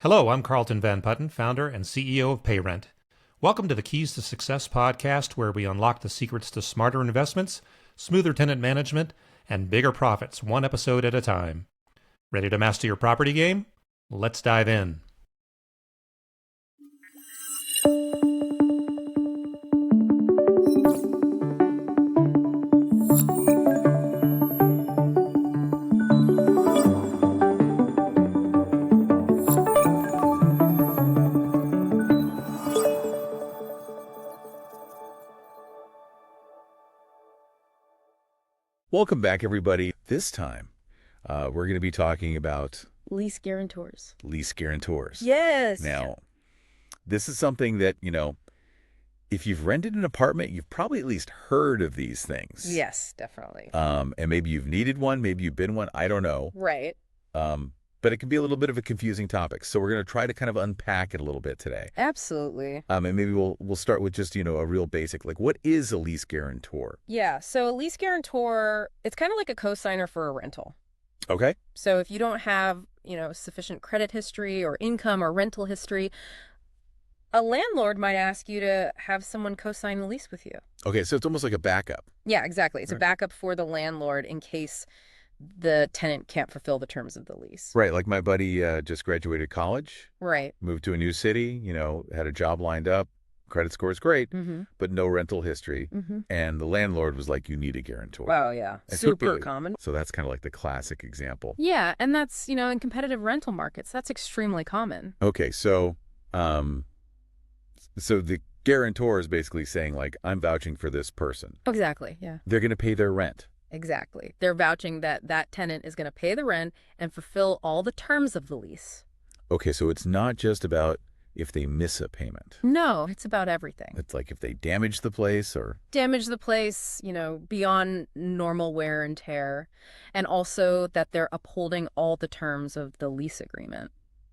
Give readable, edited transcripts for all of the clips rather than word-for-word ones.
Hello, I'm Carlton Van Putten, founder and CEO of PayRent. Welcome to the Keys to Success podcast, where we unlock the secrets to smarter investments, smoother tenant management, and bigger profits, one episode at a time. Ready to master your property game? Let's dive in. Welcome back, everybody. This time, we're going to be talking about Lease guarantors. lease guarantors. Yes. Now, this is something that, if you've rented an apartment, you've probably at least heard of these things. Yes, definitely. And maybe you've needed one, maybe you've been one, I don't know. Right. But it can be a little bit of a confusing topic. So we're going to try to kind of unpack it a little bit today. Absolutely. And maybe we'll start with just, a real basic, like what is a lease guarantor? Yeah. So a lease guarantor, it's kind of like a cosigner for a rental. Okay. So if you don't have, sufficient credit history or income or rental history, a landlord might ask you to have someone co-sign the lease with you. Okay. So it's almost like a backup. Yeah, exactly. It's Right. a backup for the landlord in case the tenant can't fulfill the terms of the lease. Right. Like my buddy just graduated college. Right. Moved to a new city, had a job lined up, credit score is great, Mm-hmm. but no rental history. Mm-hmm. And the landlord was like, you need a guarantor. Wow, yeah. And Super typically- common. So that's kind of like the classic example. Yeah, and that's, in competitive rental markets, that's extremely common. Okay, so the guarantor is basically saying, like, I'm vouching for this person. Exactly, yeah. They're going to pay their rent. Exactly. They're vouching that that tenant is going to pay the rent and fulfill all the terms of the lease. Okay, so it's not just about if they miss a payment. No, it's about everything. It's like if they damage the place or... Damage the place, beyond normal wear and tear, and also that they're upholding all the terms of the lease agreement.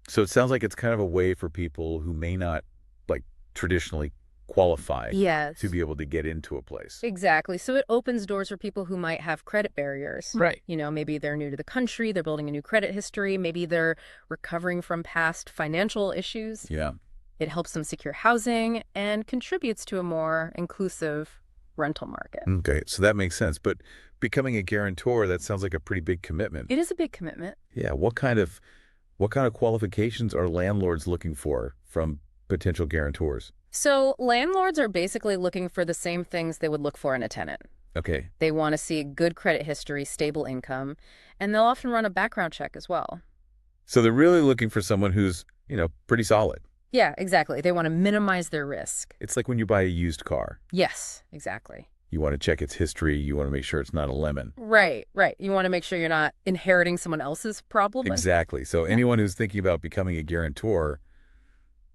So it sounds like it's kind of a way for people who may not, like, traditionally qualify Yes. to be able to get into a place. Exactly. So it opens doors for people who might have credit barriers. Right. Maybe they're new to the country, they're building a new credit history, maybe they're recovering from past financial issues. Yeah. It helps them secure housing and contributes to a more inclusive rental market. Okay, so that makes sense. But becoming a guarantor, that sounds like a pretty big commitment. It is a big commitment. Yeah. What kind of qualifications are landlords looking for from potential guarantors? So landlords are basically looking for the same things they would look for in a tenant. Okay. They want to see good credit history, stable income, and they'll often run a background check as well. So they're really looking for someone who's, pretty solid. Yeah, exactly. They want to minimize their risk. It's like when you buy a used car. Yes, exactly. You want to check its history. You want to make sure it's not a lemon. Right. You want to make sure you're not inheriting someone else's problem. Exactly. So anyone who's thinking about becoming a guarantor,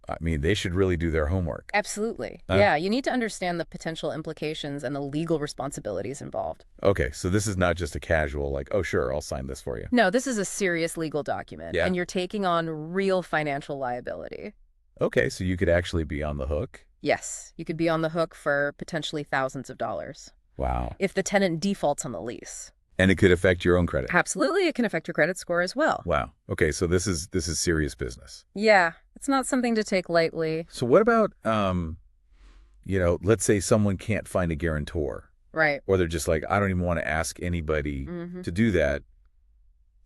I mean, they should really do their homework. Absolutely. Yeah, you need to understand the potential implications and the legal responsibilities involved. Okay, so this is not just a casual, like, oh, sure, I'll sign this for you. No, this is a serious legal document, Yeah. and you're taking on real financial liability. Okay, so you could actually be on the hook. Yes, you could be on the hook for potentially thousands of dollars Wow. if the tenant defaults on the lease. And it could affect your own credit. Absolutely, it can affect your credit score as well. Wow. Okay, so this is serious business. Yeah, it's not something to take lightly. So what about let's say someone can't find a guarantor, Right. or they're just like, I don't even want to ask anybody Mm-hmm. to do that.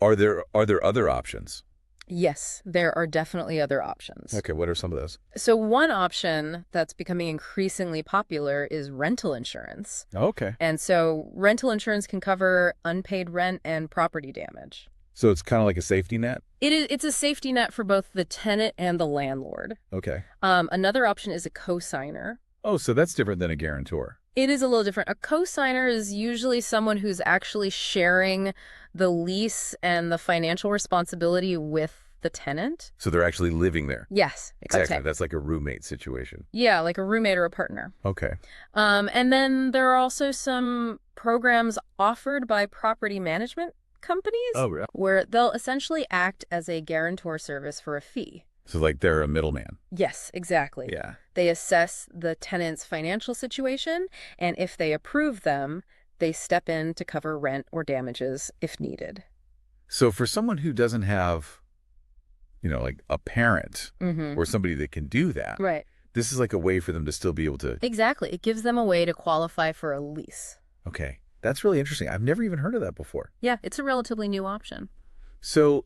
Are there other options? Yes, there are definitely other options. Okay, what are some of those? So one option that's becoming increasingly popular is rental insurance. Okay. And so rental insurance can cover unpaid rent and property damage. So it's kind of like a safety net? It's a safety net for both the tenant and the landlord. Okay. Another option is a cosigner. Oh, so that's different than a guarantor. It is a little different. A cosigner is usually someone who's actually sharing the lease and the financial responsibility with the tenant. So they're actually living there. Yes, Exactly. okay. That's like a roommate situation. Yeah, like a roommate or a partner. Okay. And then there are also some programs offered by property management companies Oh, yeah. where they'll essentially act as a guarantor service for a fee. So like they're a middleman. Yes, exactly. Yeah. They assess the tenant's financial situation, and if they approve them, they step in to cover rent or damages if needed. So for someone who doesn't have like a parent or somebody that can do that. Right. This is like a way for them to still be able to. Exactly. It gives them a way to qualify for a lease. Okay. That's really interesting. I've never even heard of that before. Yeah, it's a relatively new option. So,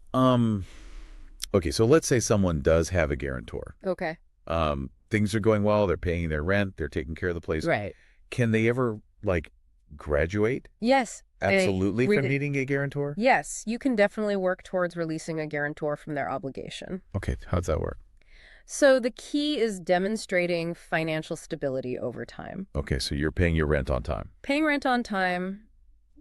okay, so let's say someone does have a guarantor. Okay. Things are going well. They're paying their rent. They're taking care of the place. Right. Can they ever, like, graduate? Yes. Absolutely from needing a guarantor? Yes, you can definitely work towards releasing a guarantor from their obligation. Okay, how's that work? So the key is demonstrating financial stability over time. Okay, so you're paying your rent on time. Paying rent on time,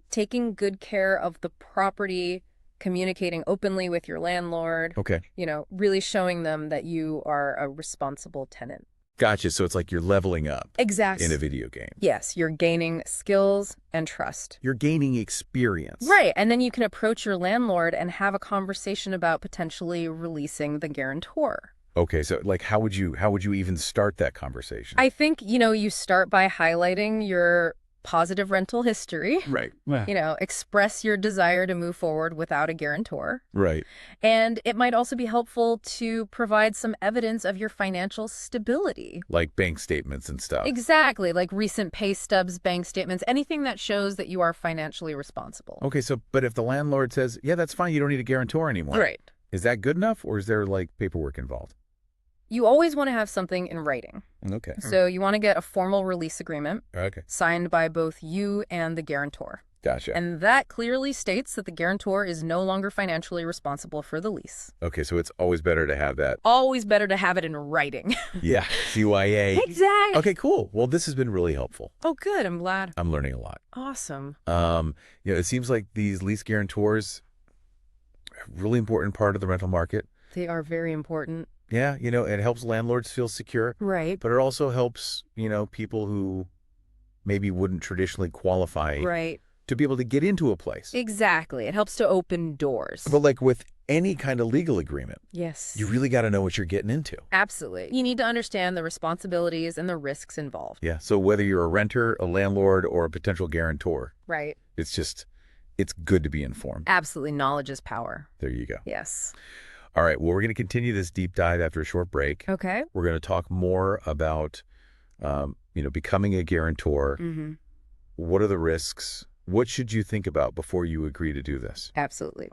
taking good care of the property, communicating openly with your landlord. Okay. Really showing them that you are a responsible tenant. Gotcha. So it's like you're leveling up. Exactly. In a video game. Yes, you're gaining skills and trust. You're gaining experience. Right. And then you can approach your landlord and have a conversation about potentially releasing the guarantor. Okay, so like how would you even start that conversation? I think, you start by highlighting your positive rental history. Right. Express your desire to move forward without a guarantor. Right. And it might also be helpful to provide some evidence of your financial stability. Like bank statements and stuff. Exactly, like recent pay stubs, bank statements, anything that shows that you are financially responsible. Okay, but if the landlord says, yeah, that's fine, you don't need a guarantor anymore. Right. Is that good enough, or is there like paperwork involved? You always want to have something in writing. Okay. So you want to get a formal release agreement signed by both you and the guarantor. Gotcha. And that clearly states that the guarantor is no longer financially responsible for the lease. Okay, so it's always better to have that. Always better to have it in writing. Yeah, CYA. Exactly. Okay, cool. Well, this has been really helpful. Oh, good. I'm glad. I'm learning a lot. Awesome. It seems like these lease guarantors are a really important part of the rental market. They are very important. Yeah, it helps landlords feel secure. Right. But it also helps, people who maybe wouldn't traditionally qualify to be able to get into a place. Exactly. It helps to open doors. But like with any kind of legal agreement, yes, you really got to know what you're getting into. Absolutely. You need to understand the responsibilities and the risks involved. Yeah. So whether you're a renter, a landlord, or a potential guarantor, right, it's good to be informed. Absolutely. Knowledge is power. There you go. Yes. All right. Well, we're going to continue this deep dive after a short break. Okay. We're going to talk more about, becoming a guarantor. Mm-hmm. What are the risks? What should you think about before you agree to do this? Absolutely.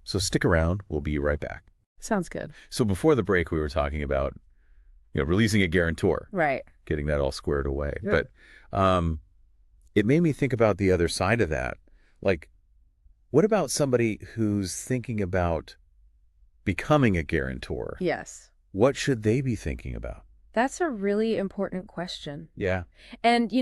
So stick around. We'll be right back. Sounds good. So before the break, we were talking about, releasing a guarantor. Right. Getting that all squared away. Yeah. But it made me think about the other side of that. Like, what about somebody who's thinking about becoming a guarantor? Yes. What should they be thinking about? That's a really important question. Yeah. And,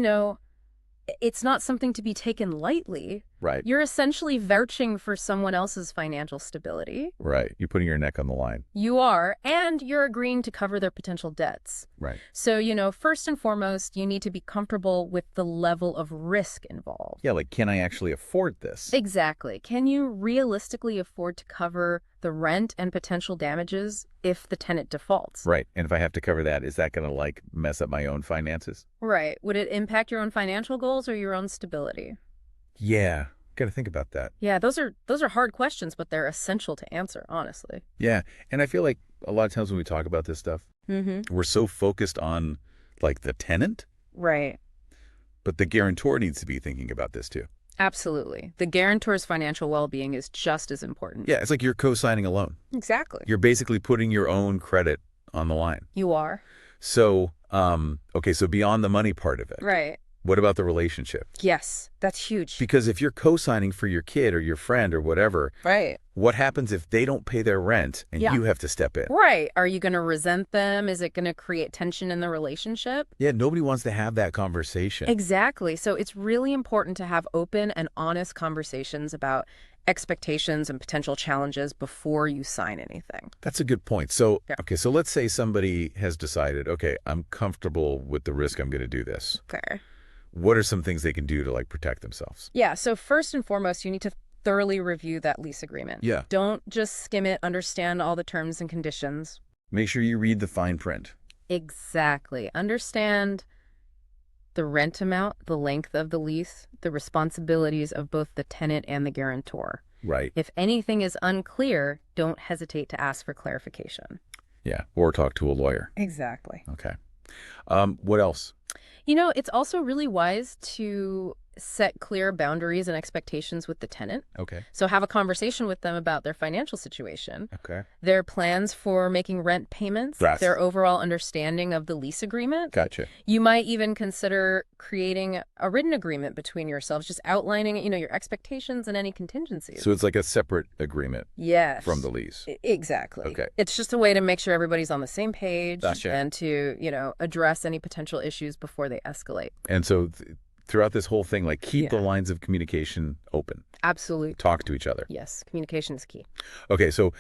it's not something to be taken lightly. Right. You're essentially vouching for someone else's financial stability. Right. You're putting your neck on the line. You are, and you're agreeing to cover their potential debts. Right. So, first and foremost, you need to be comfortable with the level of risk involved. Yeah, like, can I actually afford this? Exactly. Can you realistically afford to cover the rent and potential damages if the tenant defaults? Right. And if I have to cover that, is that going to, mess up my own finances? Right. Would it impact your own financial goals or your own stability? Yeah. Got to think about that. Yeah, those are hard questions, but they're essential to answer, honestly. Yeah. And I feel like a lot of times when we talk about this stuff, we're so focused on, the tenant. Right. But the guarantor needs to be thinking about this too. Absolutely. The guarantor's financial well-being is just as important. Yeah, it's like you're co-signing a loan. Exactly. You're basically putting your own credit on the line. You are. So, so beyond the money part of it. Right. What about the relationship? Yes, that's huge. Because if you're co-signing for your kid or your friend or whatever, right, what happens if they don't pay their rent and you have to step in? Right. Are you going to resent them? Is it going to create tension in the relationship? Yeah, nobody wants to have that conversation. Exactly. So it's really important to have open and honest conversations about expectations and potential challenges before you sign anything. That's a good point. So, so let's say somebody has decided, I'm comfortable with the risk, I'm going to do this. Okay. What are some things they can do to protect themselves? Yeah. So first and foremost, you need to thoroughly review that lease agreement. Yeah. Don't just skim it, understand all the terms and conditions. Make sure you read the fine print. Exactly. Understand the rent amount, the length of the lease, the responsibilities of both the tenant and the guarantor. Right. If anything is unclear, don't hesitate to ask for clarification. Yeah. Or talk to a lawyer. Exactly. Okay. What else? It's also really wise to set clear boundaries and expectations with the tenant. Okay. So have a conversation with them about their financial situation, Okay. their plans for making rent payments, Yes. their overall understanding of the lease agreement. Gotcha. You might even consider creating a written agreement between yourselves, just outlining, your expectations and any contingencies. So it's like a separate agreement Yes. from the lease. Exactly. Okay. It's just a way to make sure everybody's on the same page Gotcha. and to, address any potential issues before they escalate. And so throughout this whole thing, like keep the Yeah. lines of communication open. Absolutely. Talk to each other. Yes. Communication is key. Okay, so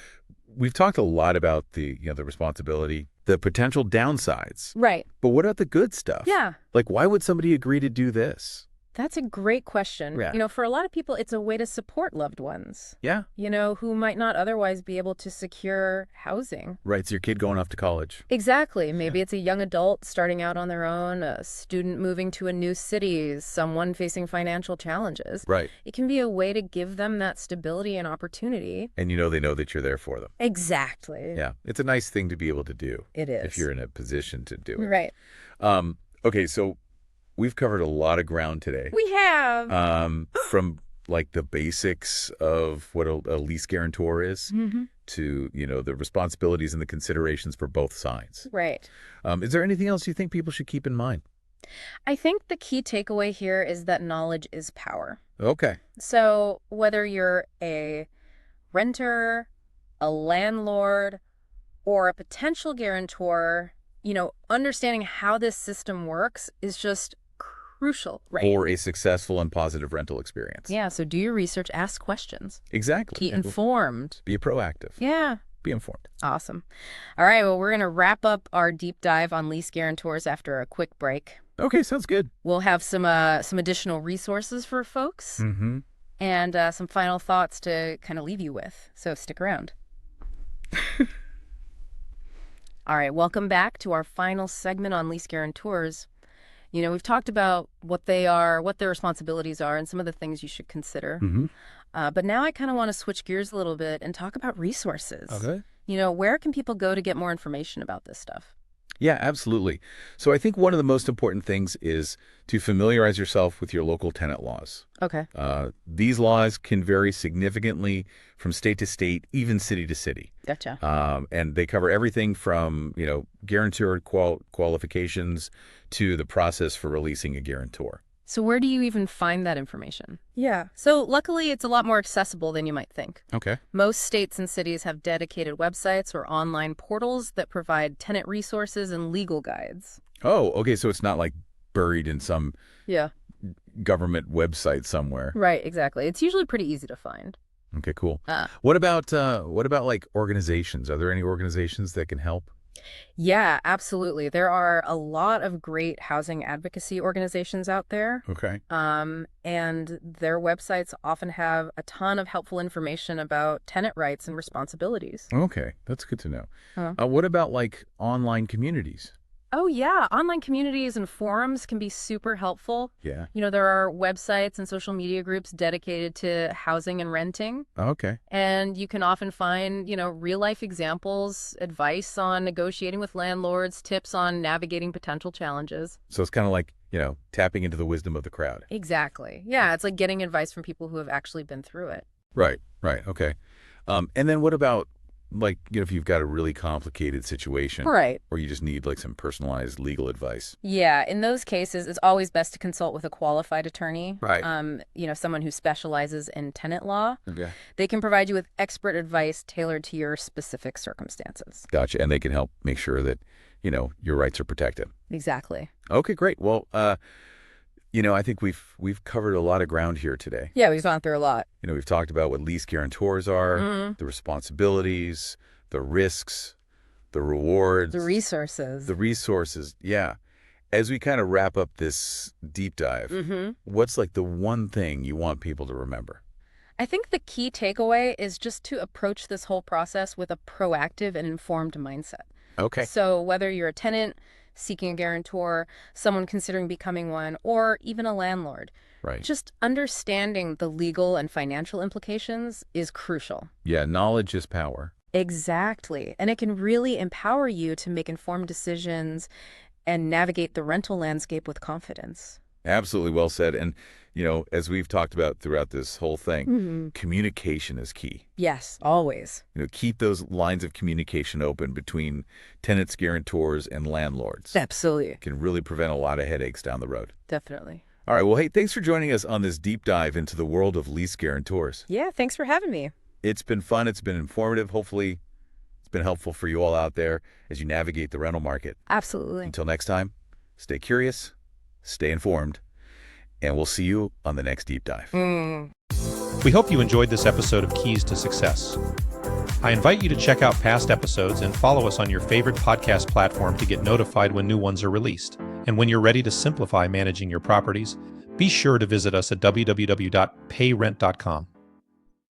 we've talked a lot about the responsibility, the potential downsides. Right. But what about the good stuff? Yeah. Like, why would somebody agree to do this? That's a great question. Yeah. For a lot of people, it's a way to support loved ones, Yeah. who might not otherwise be able to secure housing. Right, it's your kid going off to college. Exactly. Maybe it's a young adult starting out on their own, a student moving to a new city, someone facing financial challenges. Right. It can be a way to give them that stability and opportunity. And they know that you're there for them. Exactly. Yeah. It's a nice thing to be able to do. It is. If you're in a position to do it. Right. Okay, so we've covered a lot of ground today. We have. From like the basics of what a lease guarantor is Mm-hmm. to, the responsibilities and the considerations for both sides. Right. Is there anything else you think people should keep in mind? I think the key takeaway here is that knowledge is power. Okay. So whether you're a renter, a landlord, or a potential guarantor, understanding how this system works is just crucial, right? For a successful and positive rental experience. Yeah, so do your research, ask questions, Exactly. be informed. Be proactive. Yeah, Be informed. awesome. All right, well, we're going to wrap up our deep dive on lease guarantors after a quick break. Okay, sounds good. We'll have some additional resources for folks Mm-hmm. and some final thoughts to kind of leave you with. So stick around. All right, welcome back to our final segment on lease guarantors. We've talked about what they are, what their responsibilities are, and some of the things you should consider. Mm-hmm. But now I kind of want to switch gears a little bit and talk about resources. Okay. Where can people go to get more information about this stuff? Yeah, absolutely. So I think one of the most important things is to familiarize yourself with your local tenant laws. Okay. These laws can vary significantly from state to state, even city to city. Gotcha. And they cover everything from, guarantor qualifications to the process for releasing a guarantor. So where do you even find that information? Yeah. So luckily, it's a lot more accessible than you might think. Okay. Most states and cities have dedicated websites or online portals that provide tenant resources and legal guides. Oh, okay. So it's not like buried in some Yeah. government website somewhere. Right, exactly. It's usually pretty easy to find. Okay, cool. What about like organizations? Are there any organizations that can help? Yeah, absolutely. There are a lot of great housing advocacy organizations out there. Okay. And their websites often have a ton of helpful information about tenant rights and responsibilities. Okay, that's good to know. Huh. What about like online communities? Oh, yeah. Online communities and forums can be super helpful. Yeah. There are websites and social media groups dedicated to housing and renting. Okay. And you can often find, real life examples, advice on negotiating with landlords, tips on navigating potential challenges. So it's kind of like, tapping into the wisdom of the crowd. Exactly. Yeah, it's like getting advice from people who have actually been through it. Right. Okay. And then what about like, if you've got a really complicated situation, Right. or you just need like some personalized legal advice? Yeah, in those cases, it's always best to consult with a qualified attorney. Right. Someone who specializes in tenant law. Okay. They can provide you with expert advice tailored to your specific circumstances. Gotcha. And they can help make sure that, your rights are protected. Exactly. Okay, great. Well, I think we've covered a lot of ground here today. Yeah, we've gone through a lot. We've talked about what lease guarantors are, Mm-hmm. the responsibilities, the risks, the rewards, The resources. the resources. Yeah. As we kind of wrap up this deep dive, Mm-hmm. what's like the one thing you want people to remember? I think the key takeaway is just to approach this whole process with a proactive and informed mindset. Okay. So whether you're a tenant, seeking a guarantor, someone considering becoming one, or even a landlord. Right. Just understanding the legal and financial implications is crucial. Yeah, knowledge is power. Exactly. And it can really empower you to make informed decisions and navigate the rental landscape with confidence. Absolutely well said. And, as we've talked about throughout this whole thing, communication is key. Yes, always. Keep those lines of communication open between tenants, guarantors, and landlords. Absolutely. It can really prevent a lot of headaches down the road. Definitely. All right. Well, hey, thanks for joining us on this deep dive into the world of lease guarantors. Yeah, thanks for having me. It's been fun. It's been informative. Hopefully, it's been helpful for you all out there as you navigate the rental market. Absolutely. Until next time, stay curious, stay informed, and we'll see you on the next deep dive. We hope you enjoyed this episode of Keys to Success. I invite you to check out past episodes and follow us on your favorite podcast platform to get notified when new ones are released. And when you're ready to simplify managing your properties, be sure to visit us at www.payrent.com.